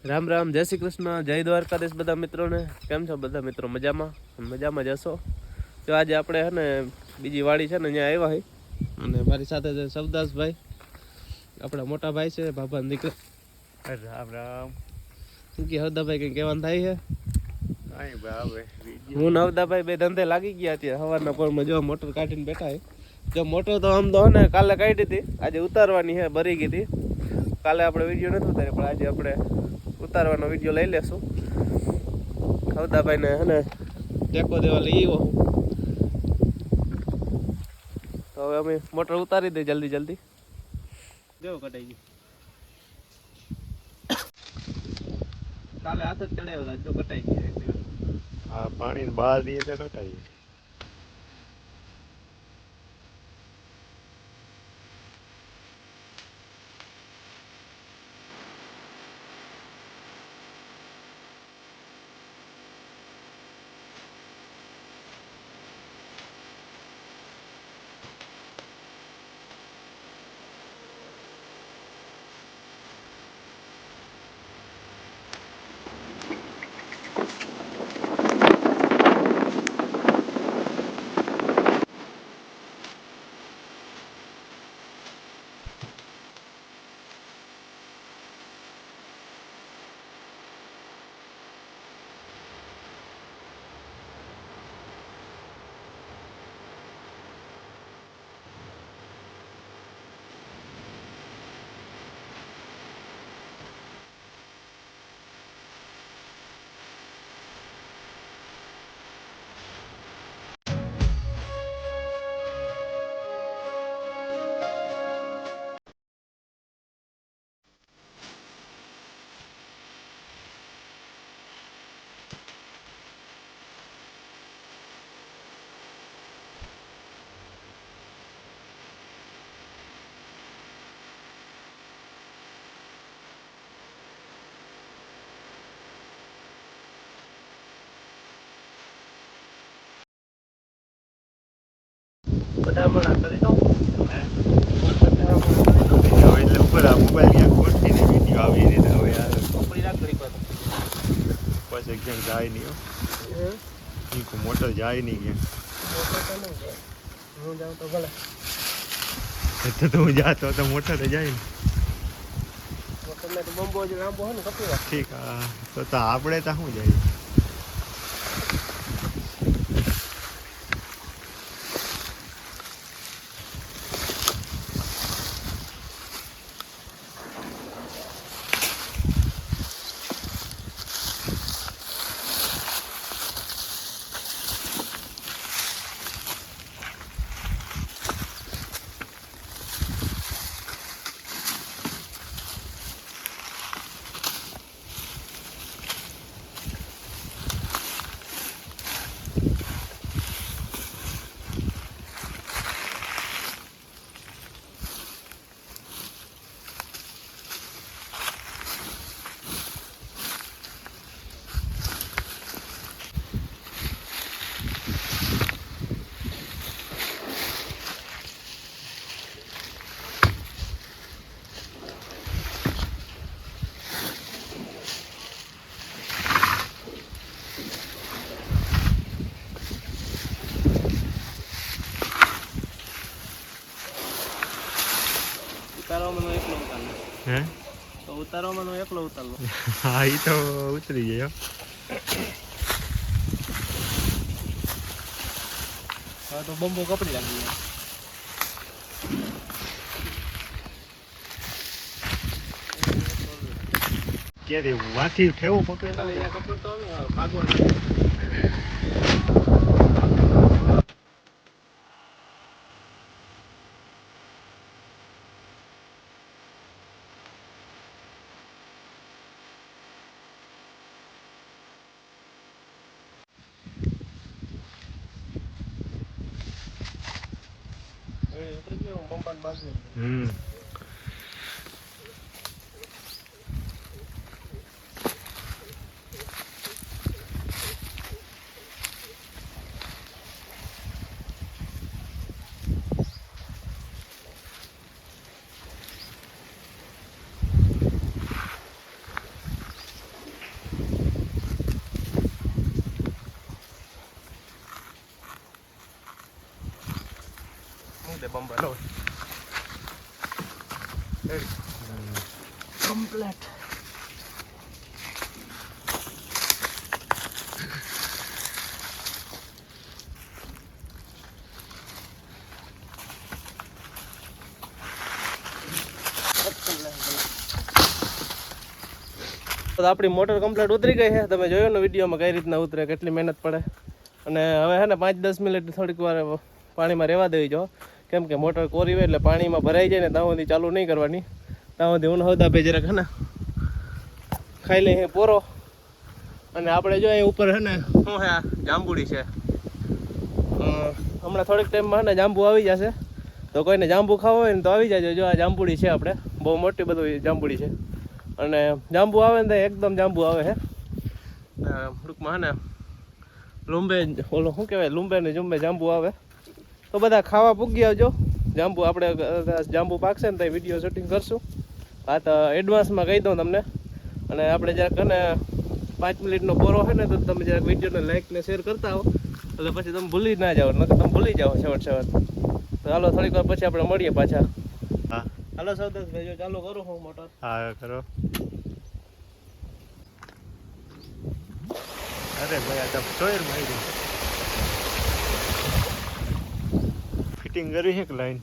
રામ રામ, જય શ્રી કૃષ્ણ, જય દ્વારકાધીશ બધા મિત્રોને. કેમ છો બધા મિત્રો? મજામાં? મજામાં જ હશો. તો આજે આપણે હે ને બીજી વાડી છે ને અહીંયા આવ્યા હોય, અને મારી સાથે છે સવદાસભાઈ, આપણા મોટા ભાઈ છે, બાબા દીકરા. રામ રામ. શું કે હવદાભાઈ કંઈ કહેવાનું થાય છે? કાંઈ ભાવે હું નવદાભાઈ બે ધંધે લાગી ગયા અત્યારે. સવારના પોરમાં જો મોટર કાઢીને બેઠા છે. જો મોટર તો આમ તો ને કાલે કાઢી હતી, આજે ઉતારવાની છે, ભરી ગઈ હતી. કાલે આપણે વિડીયો નથી ઉતાર્યો, પણ આજે આપણે ઉતારવાનો વિડીયો લઈ લેશું. હવદાભાઈને હે ને ટેકો દેવા લઈ આવ્યો હું. તો હવે અમે મોટર ઉતારી દઈએ જલ્દી જલ્દી. કેવું કટાઈ ગયું? કાલે હાથ જ ચડાવ્યો હતા, જો કટાઈ ગયા. આ પાણી બહાર દઈએ તો કટાઈએ. બધા કરી દઉં. હવે એટલે ઉપર આ મોબાઈલ ક્યાંક ખોટતી નહીં, વિડીયો આવી રીતે હવે યાર ચોપડી રાખ કરી પાછું. પછી ક્યાંક જાય નહીં. મોટર જાય નહીં ક્યાંક. હું જાઉં તો ભલે. તો તું જાતો તો મોટર જાય ને. મોટરને તો બંબો જ લાંબો હોય ને કપી વાત. ઠીક. હા તો આપણે તો શું જાય. ઉતારવામાં એકલો ઉતારલો. હે તો ઉતારવામાં એકલો ઉતારલો. હા એ તો ઉતરી ગયો. હા તો બંબો કપડી લાગી ગયા. ક્યારે વાથી ઠેવું પકડે કપડ તો ભાગવા. હમ. બંબલ કમ્પ્લેટ. આપણી મોટર કમ્પ્લીટ ઉતરી ગઈ છે. તમે જોયો ને વિડીયોમાં કઈ રીતના ઉતરે, કેટલી મહેનત પડે. અને હવે છે ને 5-10 મિનિટ થોડીક વાર પાણીમાં રહેવા દેવી જો, કેમ કે મોટર કોરી હોય એટલે પાણીમાં ભરાઈ જાય ને ત્યાં સુધી ચાલુ નહીં કરવાની. ત્યાં સુધી હું હવદા ભાઈ જરાક હે ને ખાઈ લઈએ પોરો. અને આપણે જો અહીં ઉપર છે ને શું છે આ જાંબુડી છે. હમણાં થોડીક ટાઈમમાં ને જાંબુ આવી જશે, તો કોઈને જાંબુ ખાવા હોય ને તો આવી જાય. જો આ જાંબુડી છે, આપણે બહુ મોટી બધું જાંબુડી છે. અને જાંબુ આવે ને એકદમ જાંબુ આવે છે ટૂંકમાં હે ને લુંબે ઓલો શું કહેવાય લુંબે ને જુંબે જાંબુ આવે. તો બધા ખાવા પૂગી આવજો. જાંબુ આપણે જાંબુ પાકશે ને તો વિડીયો શૂટિંગ કરશું. હા તો એડવાન્સમાં કહી દઉં તમને. અને આપણે જરાક ને 5 મિનિટનો પોરો છે ને તો તમે જરાક વિડીયોને લાઈક ને શેર કરતા હો, એટલે પછી તમે ભૂલી ના જાઓ, નકર તમે ભૂલી જાઓ છેવટ. તો હાલો થોડીક વાર પછી આપણે મળીએ પાછા. હા હાલો સૌદાસભાઈ, જો ચાલુ કરું હું મોટર. હા કરો. અરે ભાઈ આ તો સોયર મારી ફિટિંગ કરી છે કે લાઈન.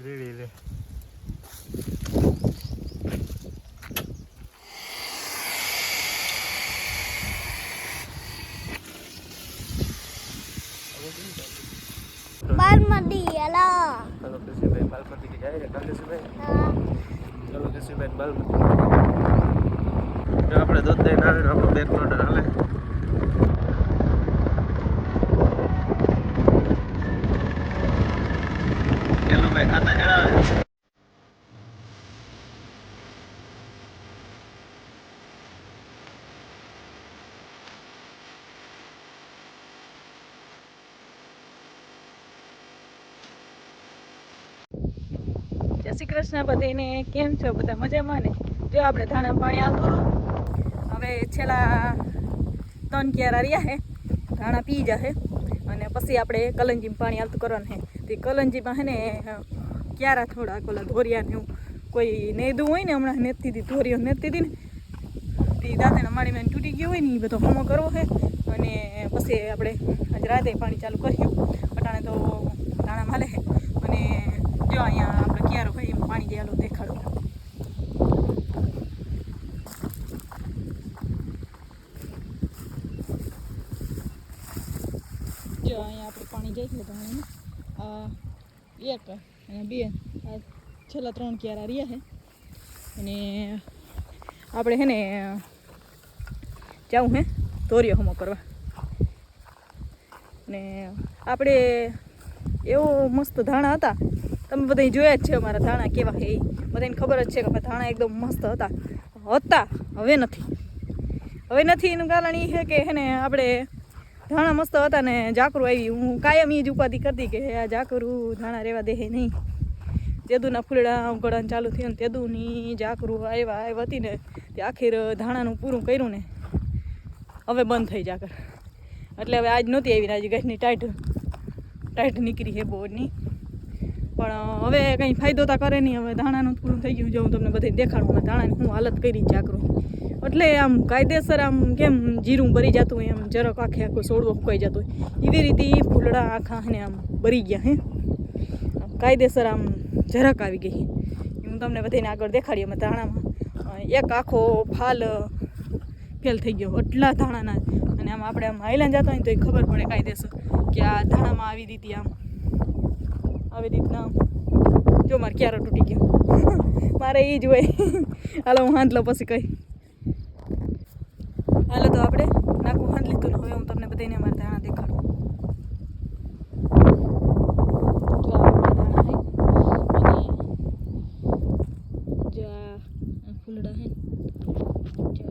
રેડી લે. बालमती हेलो चलो किसी बालमती की जाए किसी हाँ चलो किसी बालमती जो આપણે દૂધ દઈને આવીને આપણો બેક મોટર હાલે. ચલો ભાઈ ખાતા જણાવે. જય શ્રી કૃષ્ણ બધાને. કેમ છો બધા? મજામાં ને? જો આપણે ધાણા પાણી આવતું હવે છેલ્લા 3 ક્યારા રહ્યા છે, ધાણા પી જશે અને પછી આપણે કલંજીમાં પાણી આવતું કરવાનું છે. તે કલંજીમાં છે ને ક્યારા થોડા ઓલા ધોરિયા ને એવું કોઈ નેદું હોય ને, હમણાં નેતી હતી ધોરિયો નેતી હતી ને, તે દાંતેના માળીમાં તૂટી ગયું હોય ને એ બધો હમો કરવો છે. અને પછી આપણે આજ રાતે પાણી ચાલુ કર્યું. અટાણે તો ધાણા માલે છે. અને જો અહીંયા આપણે ક્યારો હોય એમાં પાણી દેવાનું દેખાડું. જો અહીંયા આપણે પાણી જઈ છે ધાણામાં. આ 1 અને 2 આ છેલ્લા 3 ક્યારા રહ્યા છે. અને આપણે છે ને જાઉં હે ધોરિયો હમો કરવા. ને આપણે એવો મસ્ત ધાણા હતા, તમે બધા જોયા જ છે અમારા ધાણા કેવા છે. એ બધાને ખબર જ છે કે ધાણા એકદમ મસ્ત હતા. હવે નથી. એનું કારણ એ છે કે હે ને આપણે ધાણા મસ્ત હતા ને ઝાકરું આવી. હું કાયમ એ જ ઉપાધિ કરતી કે આ ઝાકરું ધાણા રહેવા દે નહીં. તેદુના ફૂલડા ઉગડવાનું ચાલુ થયું ને તેદુની ઝાકરું આવ્યા હતી ને તે આખીર ધાણાનું પૂરું કર્યું ને હવે બંધ થઈ ઝાકર. એટલે હવે આજ નહોતી આવી. આજે ગાયની ટાઈટ નીકળી છે બોરની. પણ હવે કંઈ ફાયદો તો કરે નહીં. હવે ધાણાનું પૂરું થઈ ગયું. જો હું તમને બધી દેખાડું મેં ધાણાની હું હાલત કરી ઝાકરું. એટલે આમ કાયદેસર આમ કેમ જીરું ભરી જતું હોય એમ જરાક આખો સોડવો ફૂંકાઈ જતો હોય એવી રીતે ફૂલડા આખા ને આમ ભરી ગયા હે. કાયદેસર આમ જરાક આવી ગઈ. હું તમને બધાને આગળ દેખાડી. અમે ધાણામાં એક આખો ફાલ ફેલ થઈ ગયો એટલા ધાણાના. અને આમ આપણે આમ હાઈલાન જતા હોય તો એ ખબર પડે કાયદેસર કે આ ધાણામાં આવી રીતે આમ આવી રીતના જો મારે ક્યારે તૂટી ગયો. મારે એ જ હોય. હાલો હું હાંધલો પછી કહી. હાલો તો આપણે નાખું હાંધલો. બધાને અમારા ધાણા દેખાડો. જો આ આપણા ધાણા હે અને જો આ ફૂલડા હે જો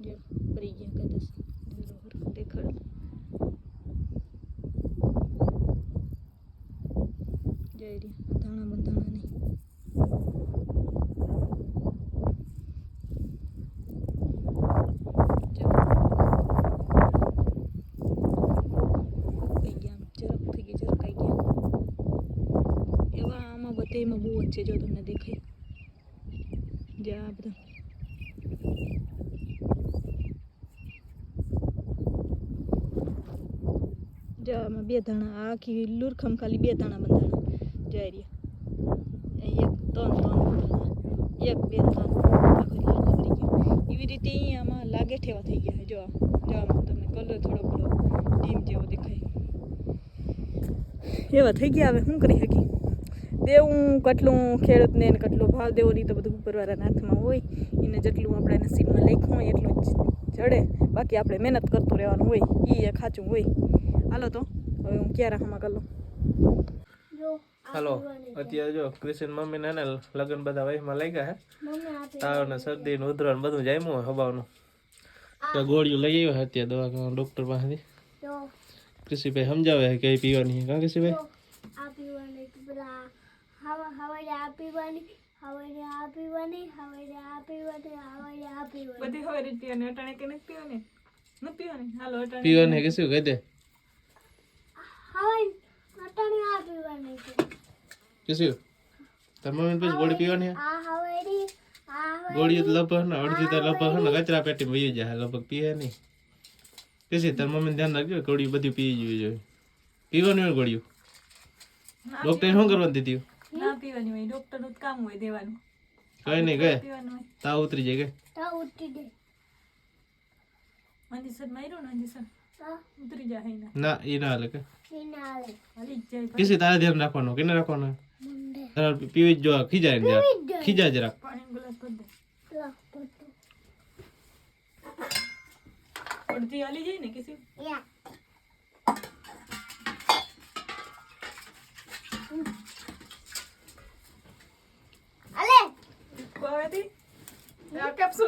જો પડી ગયા કદાચ જો દેખાડો જય રી ધાણા બંધાણા નહીં એમાં બહુ જ છે જો તમને દેખાય જે આ બધા જો આમાં બે ધાણા આખી લુરખમ ખાલી બે ધાણા બંધાણા જઈ રહ્યા એક ત્રણ એક બે ત્રણ આખી લુરખો કરી ગયો એવી રીતે આમાં લાગે ઠેવા થઈ ગયા જો આમાં તમને કલર થોડો ડીમ જેવો દેખાય એવા થઈ ગયા. હવે શું કરી શકી દેવું કેટલું ખેડૂતને કેટલું ભાવ દેવો નહીં તો બધું ઉપરવાળાના હાથમાં હોય એને જેટલું આપણે નસીબમાં લખ્યું હોય એટલું જ જડે બાકી આપણે મહેનત કરતું રહેવાનું હોય એ ખાચું હોય. હાલો તો હવે હું ક્યારે હામાં કરું. હાલો અત્યારે જો ક્રિશન મમ્મી ને લગ્ન બધા વહીમાં લાગ્યા હે તાવ ને શરદી ને ઉધરણ બધું જામ્યું હોય હબાવનું તો ગોળીઓ લઈ આવ્યા અત્યારે દવાખાના ડોક્ટર પાસેથી. કૃષિભાઈ સમજાવે કઈ પીવાની કાં કૃષિભાઈ પીવાની કે શું કહી દે કે શું તાર મમ્મી પછી ગોળી પીવાની ગોળી લગભગ ને અડધી તો લગભગ ને કચરા પેટી વહી જાય લગભગ પીએ નહીં કે તાર મમ્મી ધ્યાન રાખજો ગોળી બધી પી જોઈએ પીવાની હોય ગોળીઓ ડોક્ટરે શું કરવાનું દીધી ના પીવાની હોય ડોક્ટર નું કામ હોય દેવાનું કઈ નહીં ગયે તાવ ઉતરી જાય ગયે મંદિસર માર્યો ને મંદિસર ઉતરી જાય ના એ ના હાલે કે હાલી જ જાય કિસી તારે ધ્યાન રાખવાનું કેને રાખવાનું તારે પીવી જ જો ખીજાય ને ખીજા જરાક પાણી ગ્લાસ ભર દે અડધી હાલી જાય ને કિસી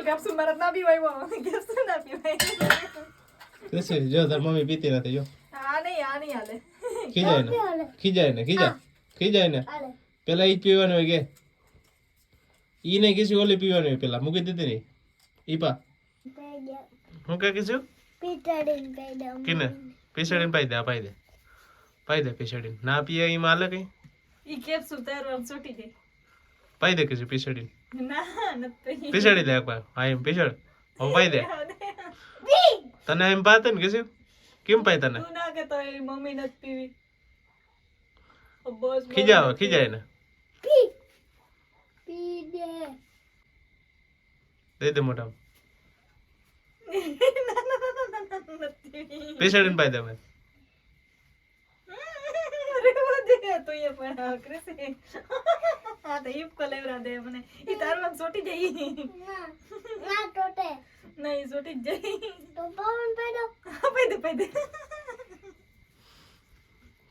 કેપ્સુલ મારા ના પીવાય કેપ્સુલ ના પીવાય કિસી જો તાર મમ્મી પીતી નથી જો આ નહીં હાલે ખીજાય ને પેલા ઈ જ પીવાનું હોય કે ઈ નહીં કિસી ઓલી પીવાનું હોય પેલા મૂકી દીધી ને ઈ પા હું કે કીધું કિને પીસડીને પાઈ દે પીસડીને ના પીએ ઈ માલે કઈ ઈ કેપ્સુલ તારવા છૂટી જાય પાઈ દે કીધું પીસડીને ના નથી પીસડી દે એકવાર હા એમ પીસડ હું પાઈ દે તને એમ પાતે ને કીધું કેમ પાઈ તને તું ના કે તો એ મમ્મી નથી પીવી બસ ખીજાય ને દે દે મોટા પીસડીને પાઈ દે મેં તો એ પણ કૃષિ હા તો ઈપ કો લેવરા દે મને ઈ તારવા છોટી જઈ ના ટોટે નહીં છોટી જ જઈ તો પાવન પાઈ દે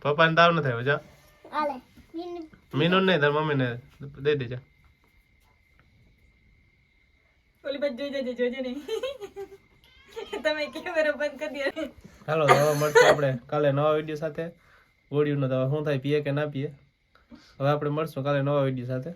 પપ્પાને તાવ ન થાય જા આલે મીનુ નહીં તાર મમ્મીને દઈ દે જા ઓલી બાજુ જોજે નહીં તમે કેમેરા બંધ કરી દે. હાલો હવે મળશું આપણે કાલે નવા વિડીયો સાથે ગોળીનો દવા શું થાય પીએ કે ના પીએ હવે આપણે મળશું કાલે નવા વિડીયો સાથે.